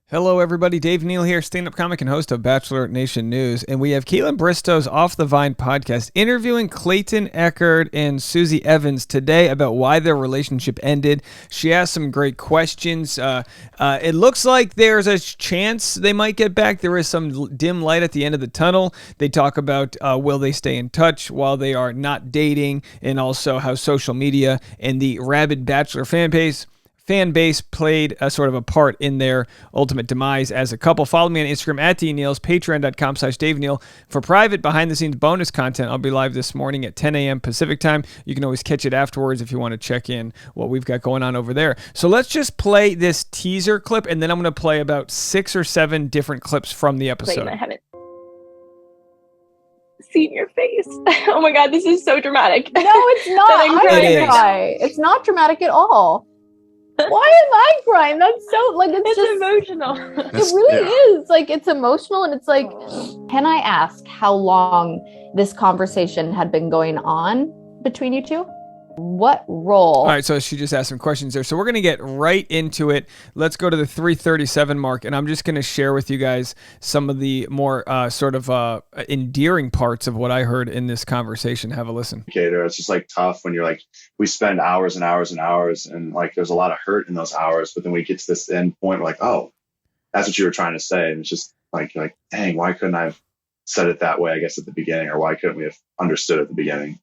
Hello, everybody. Dave Neal here, stand-up comic and host of Bachelor Nation News. And we have Kaitlyn Bristowe's Off the Vine podcast interviewing Clayton Echard and Susie Evans today about why their relationship ended. She asked some great questions. It looks like there's a chance they might get back. There is some dim light at the end of the tunnel. They talk about will they stay in touch while they are not dating, and also how social media and the rabid Bachelor fan base played a sort of a part in their ultimate demise as a couple. Follow me on Instagram at DNeals, patreon.com/Dave Neal for private behind-the-scenes bonus content. I'll be live this morning at 10 a.m. Pacific time. You can always catch it afterwards if you want to check in what we've got going on over there. So let's just play this teaser clip, and then I'm going to play about 6 or 7 different clips from the episode. Clayton, I haven't seen your face. Oh my God, this is so dramatic. No, it's not. I'm It is. cry. It's not dramatic at all. Why am I crying? That's so, like, it's just emotional. It really is. Like, it's emotional, and it's like, can I ask how long this conversation had been going on between you two? What role? All right, so she just asked some questions there. So we're going to get right into it. Let's go to the 3:37 mark, and I'm just going to share with you guys some of the more endearing parts of what I heard in this conversation. Have a listen. It's just like tough when you're like, we spend hours and hours and hours, and like there's a lot of hurt in those hours, but then we get to this end point, we're like, oh, that's what you were trying to say. And it's just like, dang, why couldn't I have said it that way, I guess, at the beginning, or why couldn't we have understood at the beginning?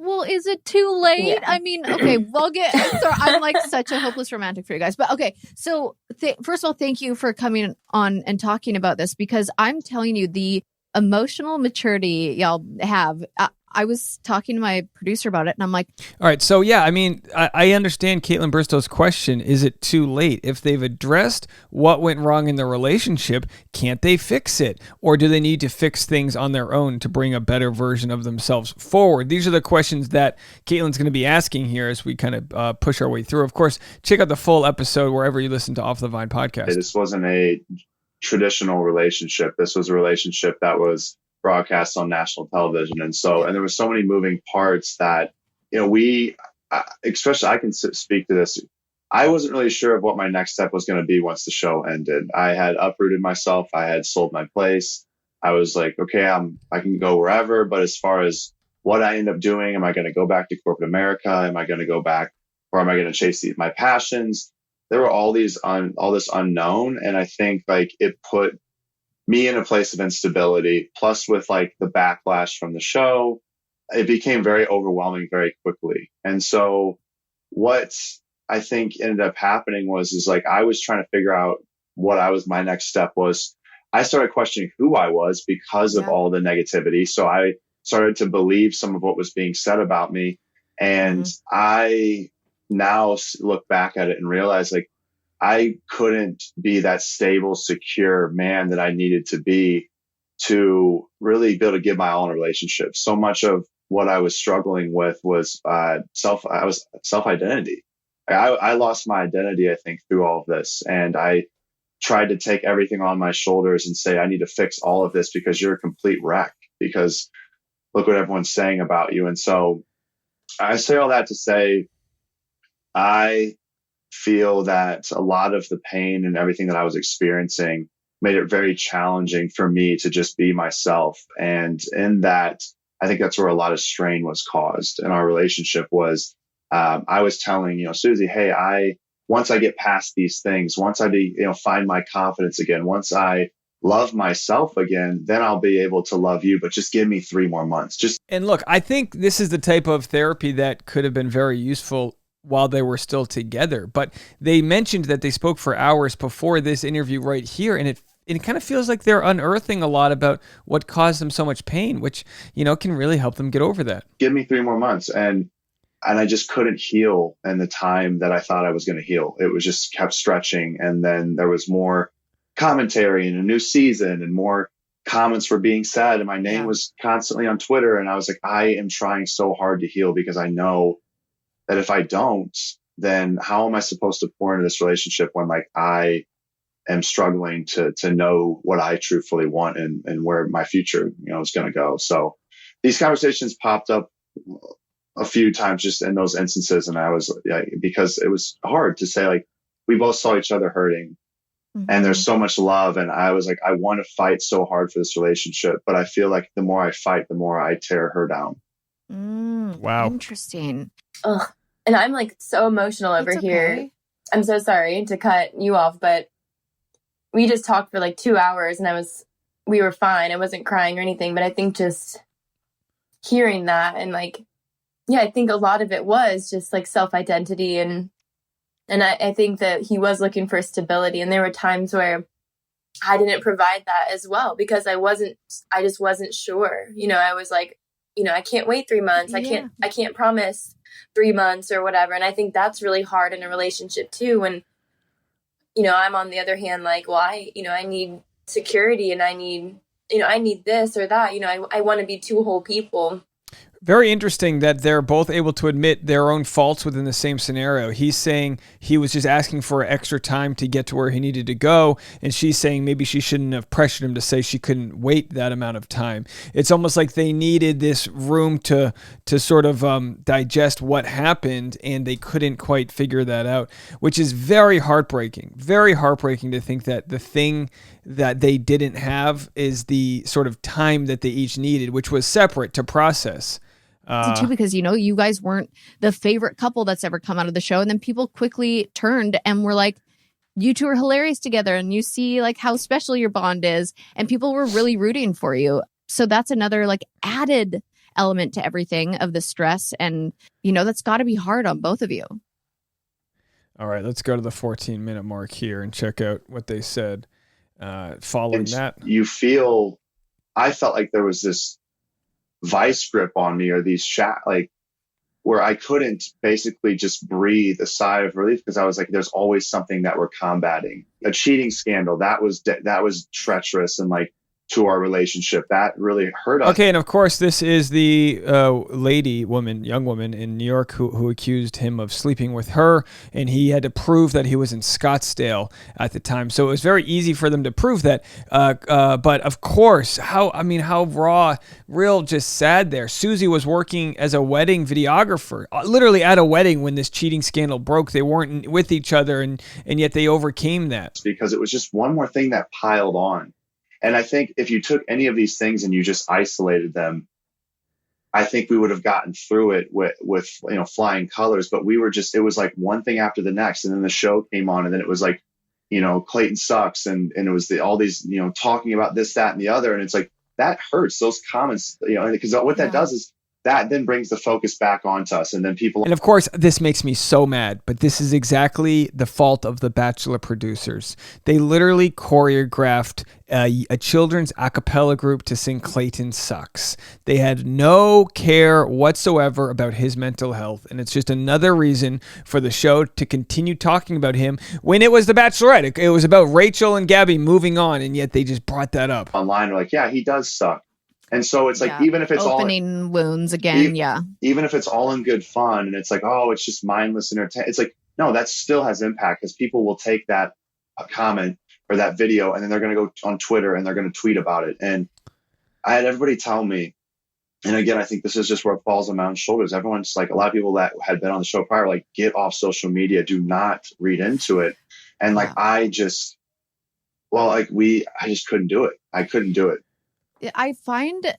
Well, is it too late? Yeah. I mean, okay, we'll get. Sorry, I'm like such a hopeless romantic for you guys. But okay, so first of all, thank you for coming on and talking about this, because I'm telling you, the emotional maturity y'all have. I was talking to my producer about it, and I'm like, all right, so yeah, I mean, I understand Kaitlyn Bristowe's question. Is it too late? If they've addressed what went wrong in their relationship, can't they fix it? Or do they need to fix things on their own to bring a better version of themselves forward? These are the questions that Kaitlyn's going to be asking here as we kind of push our way through. Of course, check out the full episode wherever you listen to Off the Vine podcast. This wasn't a traditional relationship. This was a relationship that was broadcast on national television. And there were so many moving parts that, especially I can speak to this. I wasn't really sure of what my next step was going to be once the show ended. I had uprooted myself. I had sold my place. I was like, okay, I can go wherever. But as far as what I end up doing, am I going to go back to corporate America? Am I going to go back, or am I going to chase my passions? There were all this unknown. And I think like it put me in a place of instability, plus with like the backlash from the show, it became very overwhelming very quickly. And so what I think ended up happening is like, I was trying to figure out my next step was. I started questioning who I was because of all the negativity. So I started to believe some of what was being said about me. And I now look back at it and realize like, I couldn't be that stable, secure man that I needed to be to really be able to give my all in a relationship. So much of what I was struggling with was self-identity. I lost my identity, I think, through all of this. And I tried to take everything on my shoulders and say, I need to fix all of this because you're a complete wreck, because look what everyone's saying about you. And so I say all that to say, I feel that a lot of the pain and everything that I was experiencing made it very challenging for me to just be myself. And in that, I think that's where a lot of strain was caused in our relationship was, I was telling, Susie, hey, once I get past these things, once I find my confidence again, once I love myself again, then I'll be able to love you, but just give me 3 more months. And look, I think this is the type of therapy that could have been very useful while they were still together. But they mentioned that they spoke for hours before this interview right here, and it kind of feels like they're unearthing a lot about what caused them so much pain, which, can really help them get over that. Give me 3 more months. And I just couldn't heal in the time that I thought I was going to heal. It was just kept stretching. And then there was more commentary and a new season and more comments were being said. And my name was constantly on Twitter. And I was like, I am trying so hard to heal because I know that if I don't, then how am I supposed to pour into this relationship when like I am struggling to know what I truthfully want and where my future, is going to go. So these conversations popped up a few times just in those instances. And I was because it was hard to say, like, we both saw each other hurting. and there's so much love. And I was like, I want to fight so hard for this relationship, but I feel like the more I fight, the more I tear her down. Wow. Interesting. Ugh. And I'm like so emotional over It's here. okay. I'm so sorry to cut you off, but we just talked for like 2 hours and we were fine. I wasn't crying or anything, but I think just hearing that and like, yeah, I think a lot of it was just like self-identity. And I think that he was looking for stability. And there were times where I didn't provide that as well because I just wasn't sure. I was like, I can't wait 3 months. Yeah. I can't promise 3 months or whatever. And I think that's really hard in a relationship too. When, I'm on the other hand, like, well, I need security and I need this or that. I want to be two whole people. Very interesting that they're both able to admit their own faults within the same scenario. He's saying he was just asking for extra time to get to where he needed to go, and she's saying maybe she shouldn't have pressured him to say she couldn't wait that amount of time. It's almost like they needed this room to sort of digest what happened, and they couldn't quite figure that out, which is very heartbreaking. Very heartbreaking to think that the thing that they didn't have is the sort of time that they each needed, which was separate to process. Too, because you guys weren't the favorite couple that's ever come out of the show, and then people quickly turned and were like, you two are hilarious together, and you see like how special your bond is, and people were really rooting for you. So that's another like added element to everything of the stress, and that's got to be hard on both of you. All right, let's go to the 14-minute mark here and check out what they said following that. I felt like there was this vice grip on me, or these where I couldn't basically just breathe a sigh of relief because I was like, there's always something that we're combating. A cheating scandal that was treacherous and like to our relationship that really hurt us. Okay, and of course this is the young woman in New York who accused him of sleeping with her, and he had to prove that he was in Scottsdale at the time. So it was very easy for them to prove that. But of course, how raw, real, just sad there. Susie was working as a wedding videographer, literally at a wedding when this cheating scandal broke. They weren't with each other, and yet they overcame that. Because it was just one more thing that piled on. And I think if you took any of these things and you just isolated them, I think we would have gotten through it with flying colors. But it was like one thing after the next. And then the show came on, and then it was like, Clayton sucks. And it was all these, talking about this, that, and the other. And it's like, that hurts, those comments, because what that does is that then brings the focus back onto us. And then people. And of course, this makes me so mad, but this is exactly the fault of the Bachelor producers. They literally choreographed a children's a cappella group to sing Clayton Sucks. They had no care whatsoever about his mental health. And it's just another reason for the show to continue talking about him when it was The Bachelorette. It was about Rachel and Gabby moving on, and yet they just brought that up. Online, like, yeah, he does suck. And so it's like, even if it's opening wounds again, even if it's all in good fun and it's like, oh, it's just mindless entertainment. It's like, no, that still has impact because people will take that comment or that video and then they're going to go on Twitter and they're going to tweet about it. And I had everybody tell me, and again, I think this is just where it falls on my own shoulders. Everyone's like, a lot of people that had been on the show prior, like, get off social media, do not read into it. And like, I just couldn't do it. I couldn't do it. I find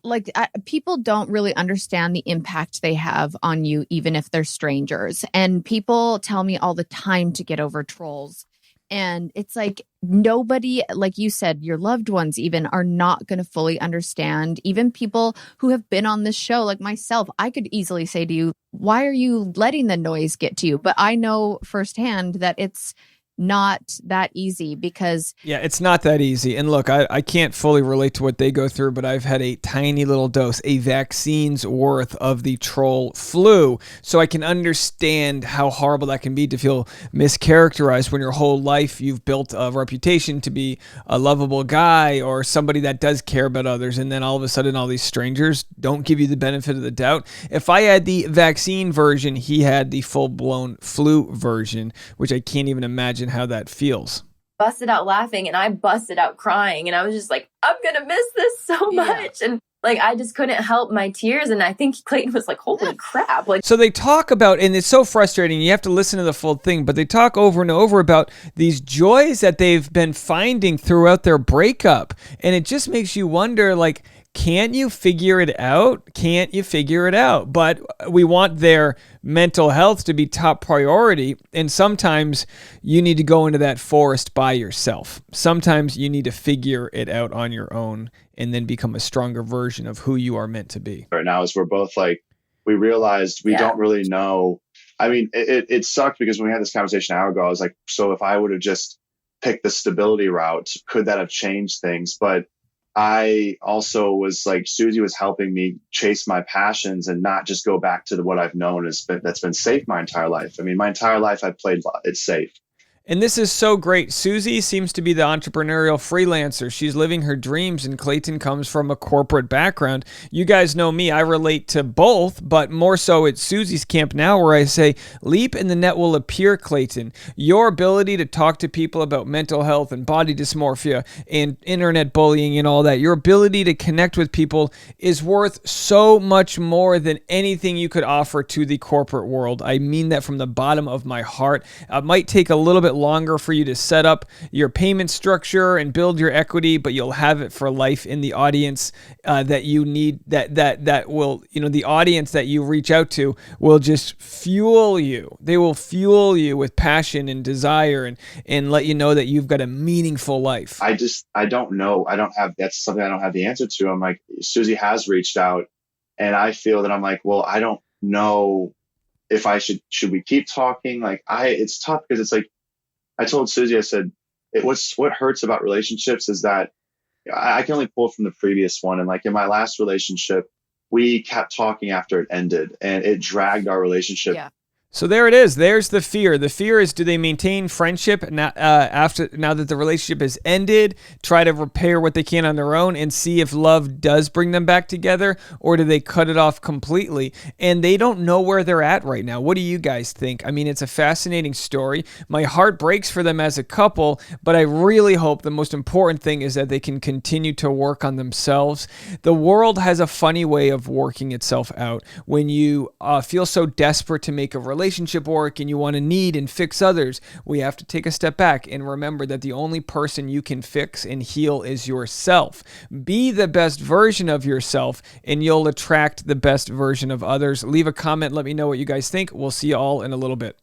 like people don't really understand the impact they have on you, even if they're strangers. And people tell me all the time to get over trolls. And it's like nobody, like you said, your loved ones even are not going to fully understand. Even people who have been on this show, like myself, I could easily say to you, why are you letting the noise get to you? But I know firsthand that it's not that easy because it's not that easy. And look, I can't fully relate to what they go through, but I've had a tiny little dose, a vaccine's worth of the troll flu, so I can understand how horrible that can be to feel mischaracterized when your whole life you've built a reputation to be a lovable guy or somebody that does care about others, and then all of a sudden all these strangers don't give you the benefit of the doubt. If I had the vaccine version, he had the full-blown flu version, which I can't even imagine how that feels. Busted out laughing and I busted out crying, and I was just like, I'm gonna miss this so much. And like I just couldn't help my tears. And I think Clayton was like, holy crap. Like, so they talk about, and it's so frustrating, you have to listen to the full thing, but they talk over and over about these joys that they've been finding throughout their breakup. And it just makes you wonder, like, can't you figure it out? Can't you figure it out? But we want their mental health to be top priority. And sometimes you need to go into that forest by yourself. Sometimes you need to figure it out on your own and then become a stronger version of who you are meant to be. Right now is we're both like, we realized we don't really know. I mean, it sucked because when we had this conversation an hour ago, I was like, so if I would have just picked the stability route, could that have changed things? But I also was like, Susie was helping me chase my passions and not just go back to what I've known that's been safe my entire life. I mean, my entire life I've played it's safe. And this is so great. Susie seems to be the entrepreneurial freelancer. She's living her dreams, and Clayton comes from a corporate background. You guys know me. I relate to both, but more so at Susie's camp now, where I say, leap and the net will appear, Clayton. Your ability to talk to people about mental health and body dysmorphia and internet bullying and all that, your ability to connect with people is worth so much more than anything you could offer to the corporate world. I mean that from the bottom of my heart. It might take a little bit longer for you to set up your payment structure and build your equity, but you'll have it for life in the audience that you need, that will, the audience that you reach out to will just fuel you. They will fuel you with passion and desire and let you know that you've got a meaningful life. I don't know. That's something I don't have the answer to. I'm like, Susie has reached out, and I feel that I'm like, well, I don't know if I should we keep talking? Like it's tough because it's like, I told Susie, I said, what hurts about relationships is that I can only pull from the previous one. And like in my last relationship, we kept talking after it ended, and it dragged our relationship. Yeah. So there it is. There's the fear. The fear is, do they maintain friendship now that the relationship has ended, try to repair what they can on their own and see if love does bring them back together, or do they cut it off completely? And they don't know where they're at right now. What do you guys think? I mean, it's a fascinating story. My heart breaks for them as a couple, but I really hope the most important thing is that they can continue to work on themselves. The world has a funny way of working itself out. When you feel so desperate to make a relationship work and you want to need and fix others, we have to take a step back and remember that the only person you can fix and heal is yourself. Be the best version of yourself and you'll attract the best version of others. Leave a comment. Let me know what you guys think. We'll see you all in a little bit.